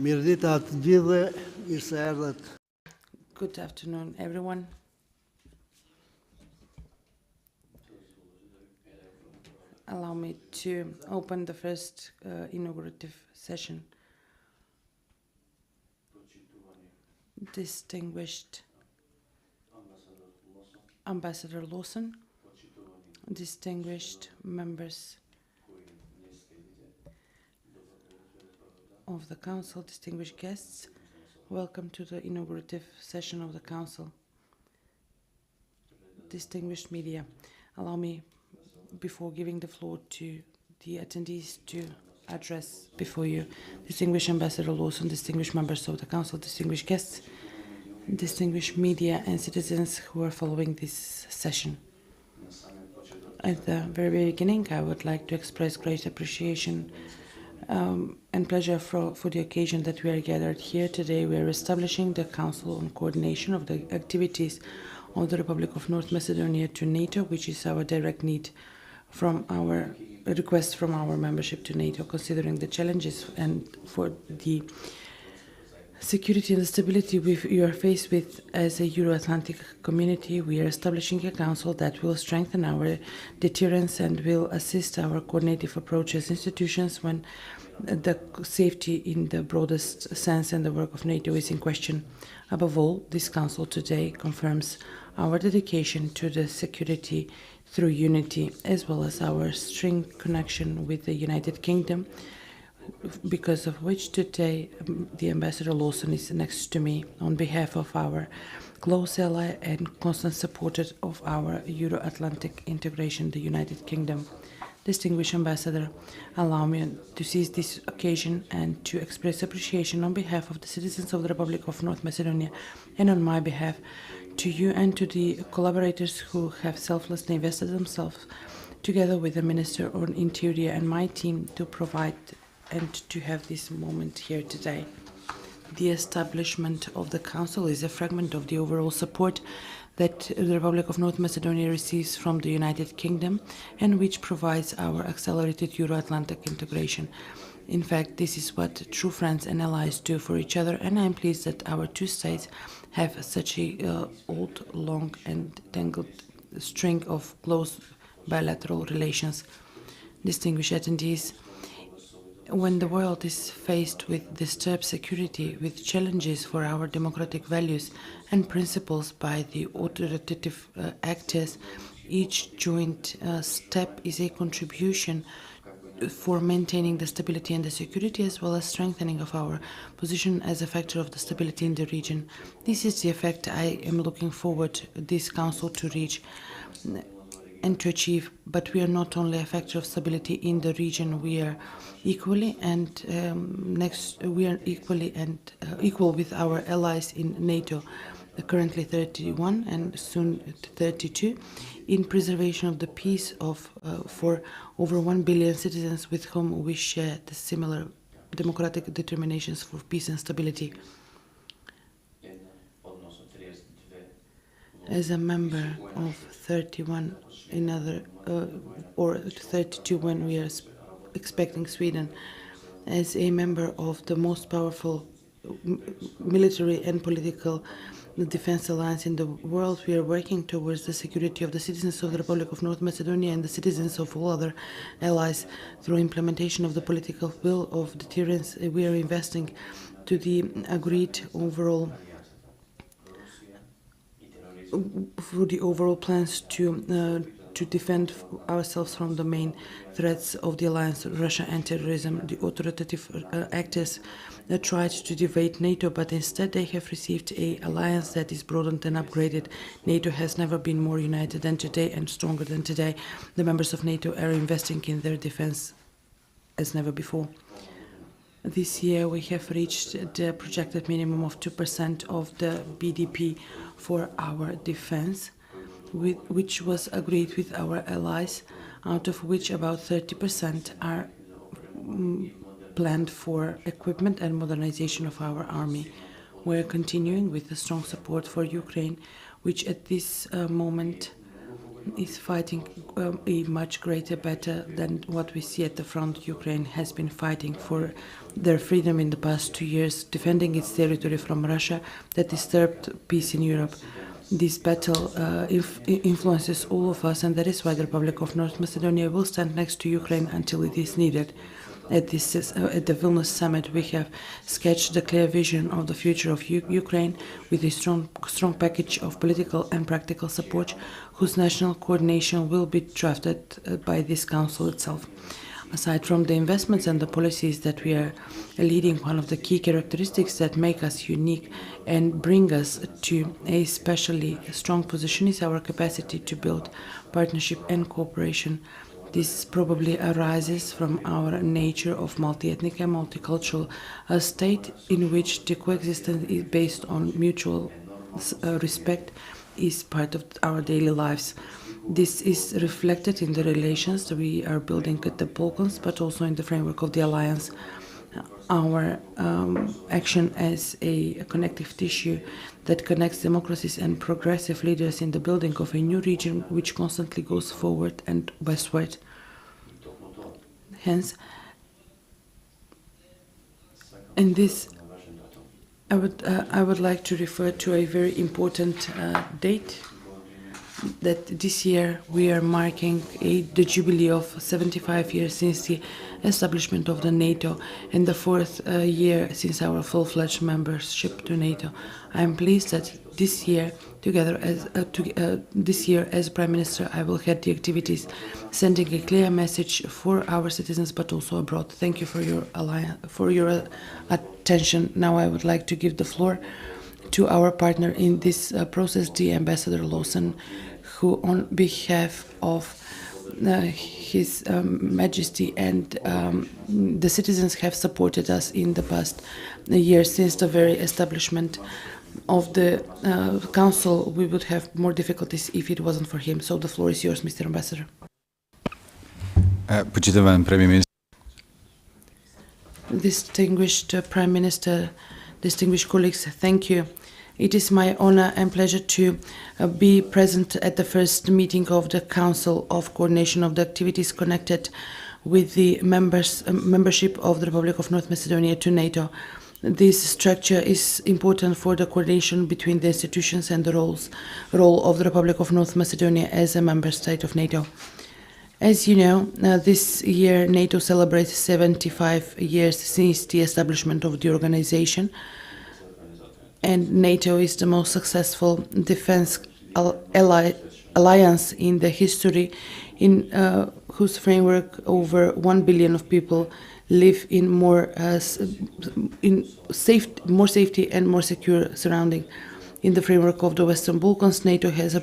Good afternoon, everyone. Allow me to open the first inaugurative session. Distinguished Ambassador Lawson, distinguished members of the Council, distinguished guests, welcome to the inaugurative session of the Council. Distinguished media, allow me, before giving the floor to the attendees, to address before you distinguished Ambassador Lawson, distinguished members of the Council, distinguished guests, distinguished media and citizens who are following this session. At the very beginning, I would like to express great appreciation and pleasure for the occasion that we are gathered here today. We are establishing the Council on Coordination of the activities of the Republic of North Macedonia to NATO, which is our direct need from our request from our membership to NATO, considering the challenges and for the security and the stability you are faced with as a Euro-Atlantic community. We are establishing a council that will strengthen our deterrence and will assist our coordinative approach as institutions when the safety in the broadest sense and the work of NATO is in question. Above all, this council today confirms our dedication to the security through unity, as well as our strong connection with the United Kingdom, because of which today the Ambassador Lawson is next to me on behalf of our close ally and constant supporter of our Euro-Atlantic integration, the United Kingdom. Distinguished Ambassador, allow me to seize this occasion and to express appreciation on behalf of the citizens of the Republic of North Macedonia and on my behalf to you and to the collaborators who have selflessly invested themselves together with the Minister of Interior and my team to provide and to have this moment here today. The establishment of the Council is a fragment of the overall support that the Republic of North Macedonia receives from the United Kingdom and which provides our accelerated Euro-Atlantic integration. In fact, this is what true friends and allies do for each other, and I am pleased that our two states have such a old, long and tangled string of close bilateral relations. Distinguished attendees, when the world is faced with disturbed security, with challenges for our democratic values and principles by the authoritative actors, each joint step is a contribution for maintaining the stability and the security, as well as strengthening of our position as a factor of the stability in the region. This is the effect I am looking forward this Council to reach and to achieve. But we are not only a factor of stability in the region, we are equally and equal with our allies in NATO, currently 31 and soon 32, in preservation of the peace for over 1 billion citizens with whom we share the similar democratic determinations for peace and stability. As a member of 31, or 32 when we are expecting Sweden, as a member of the most powerful military and political defense alliance in the world, we are working towards the security of the citizens of the Republic of North Macedonia and the citizens of all other allies through implementation of the political will of deterrence. We are investing to the agreed overall for the overall plans to defend ourselves from the main threats of the alliance, Russia and terrorism. The authoritative actors tried to divide NATO, but instead they have received an alliance that is broadened and upgraded. NATO has never been more united than today and stronger than today. The members of NATO are investing in their defense as never before. This year we have reached the projected minimum of 2% of the BDP for our defense, which was agreed with our allies, out of which about 30% are planned for equipment and modernization of our army. We're continuing with the strong support for Ukraine, which at this moment is fighting a much greater battle than what we see at the front. Ukraine has been fighting for their freedom in the past 2 years, defending its territory from Russia that disturbed peace in Europe. This battle influences all of us, and that is why the Republic of North Macedonia will stand next to Ukraine until it is needed. At the Vilnius summit, we have sketched a clear vision of the future of Ukraine with a strong package of political and practical support, whose national coordination will be drafted by this Council itself. Aside from the investments and the policies that we are leading, one of the key characteristics that make us unique and bring us to a especially strong position is our capacity to build partnership and cooperation. This probably arises from our nature of multi-ethnic and multicultural state in which the coexistence is based on mutual respect is part of our daily lives. This is reflected in the relations that we are building at the Balkans, but also in the framework of the alliance. Our action as a connective tissue that connects democracies and progressive leaders in the building of a new region which constantly goes forward and westward. Hence, in this, I would like to refer to a very important date. That this year we are marking the jubilee of 75 years since the establishment of the NATO and the 4th year since our full-fledged membership to NATO. I am pleased that this year, as Prime Minister, I will head the activities, sending a clear message for our citizens, but also abroad. Thank you for your attention. Now I would like to give the floor to our partner in this process, the Ambassador Lawson, who on behalf of His Majesty and the citizens have supported us in the past year since the very establishment of the Council. We would have more difficulties if it wasn't for him. So the floor is yours, Mr. Ambassador. Distinguished Prime Minister, distinguished colleagues, thank you. It is my honor and pleasure to be present at the first meeting of the Council of Coordination of the Activities connected with the membership of the Republic of North Macedonia to NATO. This structure is important for the coordination between the institutions and the role of the Republic of North Macedonia as a member state of NATO. As you know, this year NATO celebrates 75 years since the establishment of the organization, and NATO is the most successful defense alliance in the history, in whose framework over 1 billion of people live in more safety and more secure surrounding. In the framework of the Western Balkans, NATO has a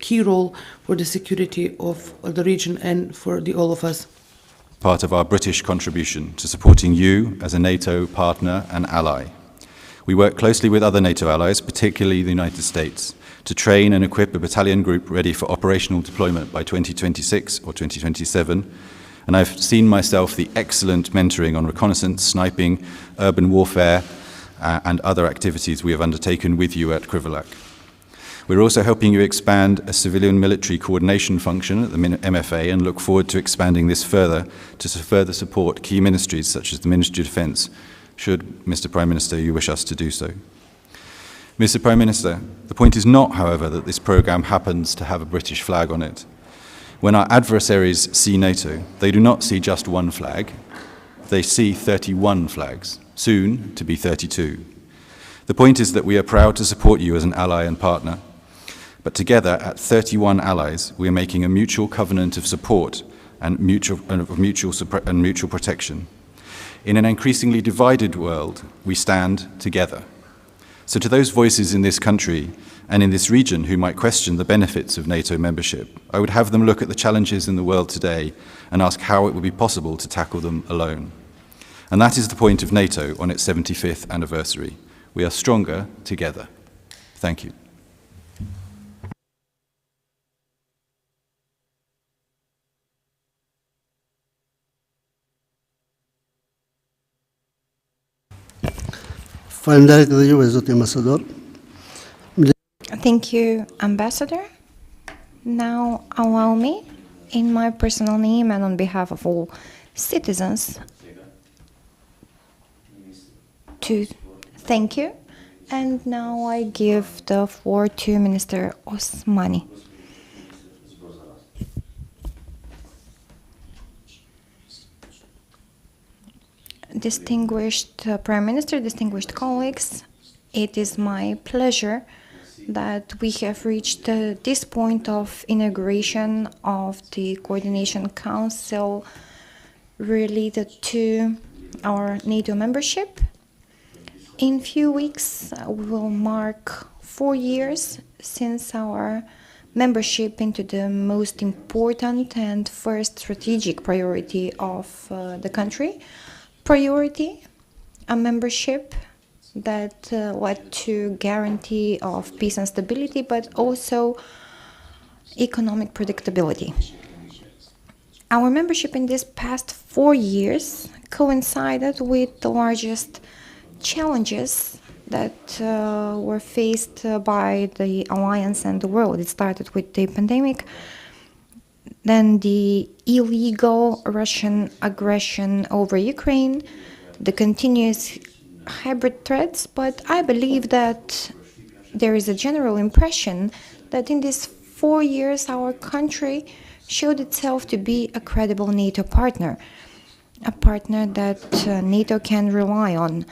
key role for the security of the region and for all of us. Part of our British contribution to supporting you as a NATO partner and ally. We work closely with other NATO allies, particularly the United States, to train and equip a battalion group ready for operational deployment by 2026 or 2027. And I've seen myself the excellent mentoring on reconnaissance, sniping, urban warfare, and other activities we have undertaken with you at Krivolak. We're also helping you expand a civilian-military coordination function at the MFA and look forward to expanding this further to further support key ministries such as the Ministry of Defence, should, Mr. Prime Minister, you wish us to do so. Mr. Prime Minister, the point is not, however, that this programme happens to have a British flag on it. When our adversaries see NATO, they do not see just one flag, they see 31 flags, soon to be 32. The point is that we are proud to support you as an ally and partner, but together at 31 allies, we are making a mutual covenant of support and mutual protection. In an increasingly divided world, we stand together. So to those voices in this country and in this region who might question the benefits of NATO membership, I would have them look at the challenges in the world today and ask how it would be possible to tackle them alone. And that is the point of NATO on its 75th anniversary. We are stronger together. Thank you. Thank you, Ambassador. Now allow me, in my personal name and on behalf of all citizens, to thank you. And now I give the floor to Minister Osmani. Distinguished Prime Minister, distinguished colleagues, it is my pleasure that we have reached this point of inauguration of the Coordination Council related to our NATO membership. In few weeks, we will mark 4 years since our membership into the most important and first strategic priority of the country. Priority, a membership that led to guarantee of peace and stability, but also economic predictability. Our membership in these past 4 years coincided with the largest challenges that were faced by the alliance and the world. It started with the pandemic, then the illegal Russian aggression over Ukraine, the continuous hybrid threats, but I believe that there is a general impression that in these 4 years our country showed itself to be a credible NATO partner, a partner that NATO can rely on.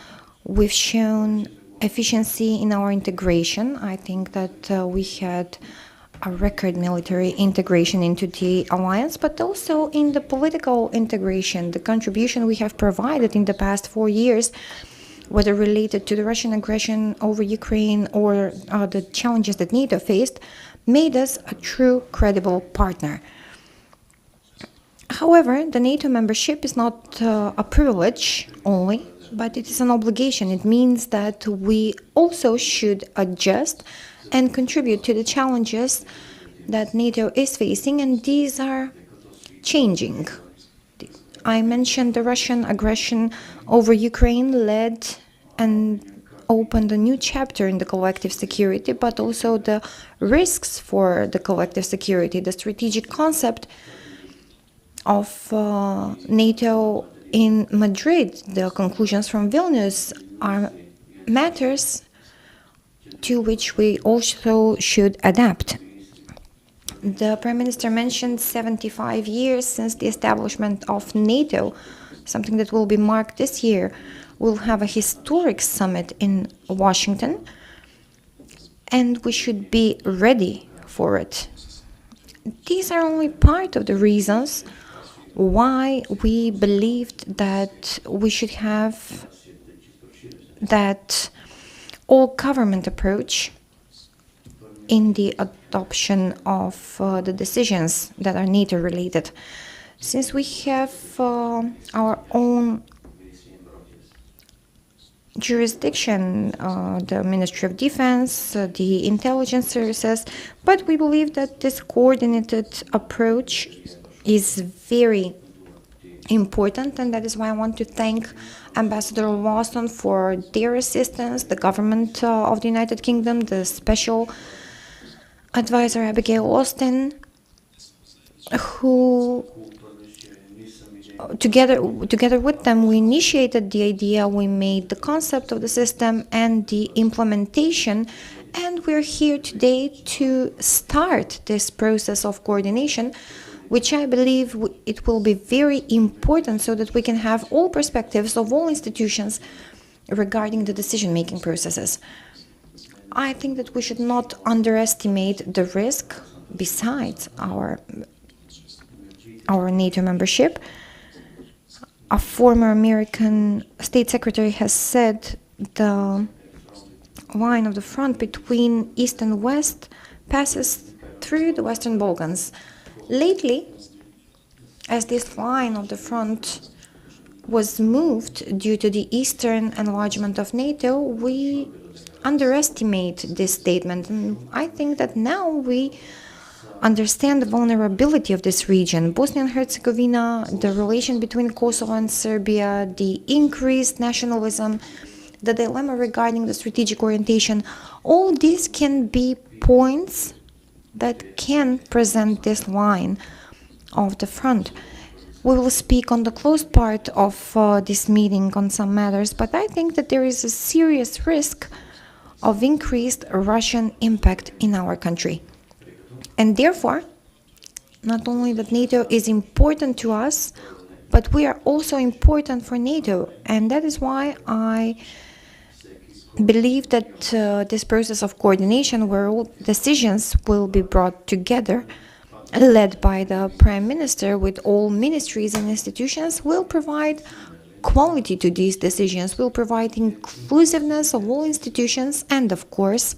We've shown efficiency in our integration. I think that we had a record military integration into the alliance, but also in the political integration, the contribution we have provided in the past 4 years, whether related to the Russian aggression over Ukraine or the challenges that NATO faced, made us a true credible partner. However, the NATO membership is not a privilege only, but it is an obligation. It means that we also should adjust and contribute to the challenges that NATO is facing, and these are changing. I mentioned the Russian aggression over Ukraine led and opened a new chapter in the collective security, but also the risks for the collective security, the strategic concept of NATO in Madrid, the conclusions from Vilnius are matters to which we also should adapt. The Prime Minister mentioned 75 years since the establishment of NATO, something that will be marked this year. We'll have a historic summit in Washington, and we should be ready for it. These are only part of the reasons why we believed that we should have that all-government approach in the adoption of the decisions that are NATO-related. Since we have our own jurisdiction, the Ministry of Defense, the intelligence services, but we believe that this coordinated approach is very important, and that is why I want to thank Ambassador Lawson for their assistance, the government of the United Kingdom, the special advisor Abigail Austin, who together with them we initiated the idea, we made the concept of the system and the implementation, and we're here today to start this process of coordination, which I believe it will be very important so that we can have all perspectives of all institutions regarding the decision-making processes. I think that we should not underestimate the risk besides our NATO membership. A former American State Secretary has said the line of the front between East and West passes through the Western Balkans. Lately, as this line of the front was moved due to the eastern enlargement of NATO, we underestimate this statement. And I think that now we understand the vulnerability of this region. Bosnia and Herzegovina, the relation between Kosovo and Serbia, the increased nationalism, the dilemma regarding the strategic orientation, all these can be points that can present this line of the front. We will speak on the closed part of this meeting on some matters, but I think that there is a serious risk of increased Russian impact in our country. And therefore, not only that NATO is important to us, but we are also important for NATO. And that is why I believe that this process of coordination, where all decisions will be brought together, led by the Prime Minister with all ministries and institutions, will provide quality to these decisions, will provide inclusiveness of all institutions, and of course,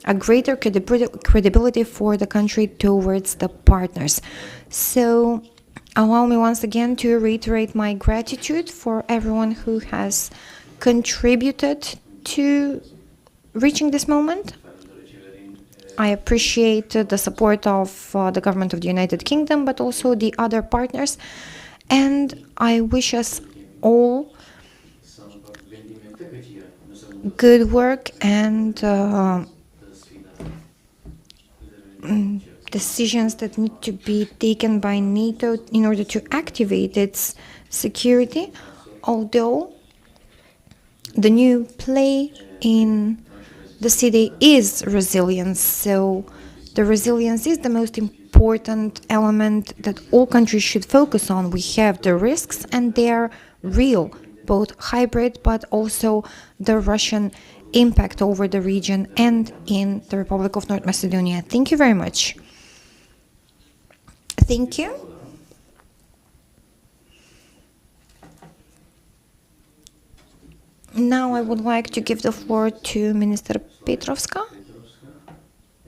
a greater credibility for the country towards the partners. So allow me once again to reiterate my gratitude for everyone who has contributed to reaching this moment. I appreciate the support of the government of the United Kingdom, but also the other partners, and I wish us all good work and decisions that need to be taken by NATO in order to activate its security, although the new play in the city is resilience. So the resilience is the most important element that all countries should focus on. We have the risks, and they are real, both hybrid, but also the Russian impact over the region and in the Republic of North Macedonia. Thank you very much. Thank you. Now I would like to give the floor to Minister Petrovska.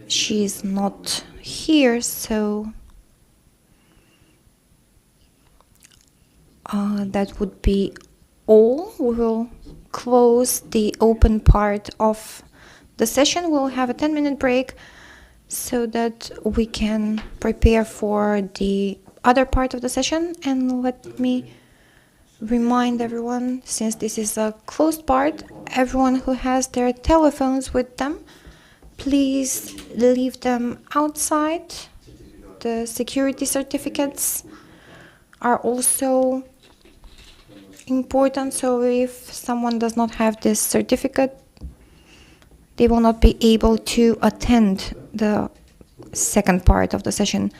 She is not here, so that would be all. We will close the open part of the session. We'll have a 10-minute break so that we can prepare for the other part of the session. And let me remind everyone, since this is a closed part, everyone who has their telephones with them, please leave them outside. The security certificates are also important, so if someone does not have this certificate, they will not be able to attend the second part of the session.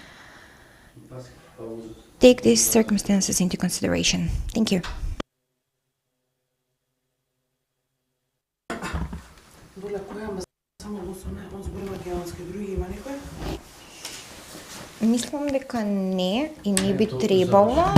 Take these circumstances into consideration. Thank you. Мислам дека не и не би требало.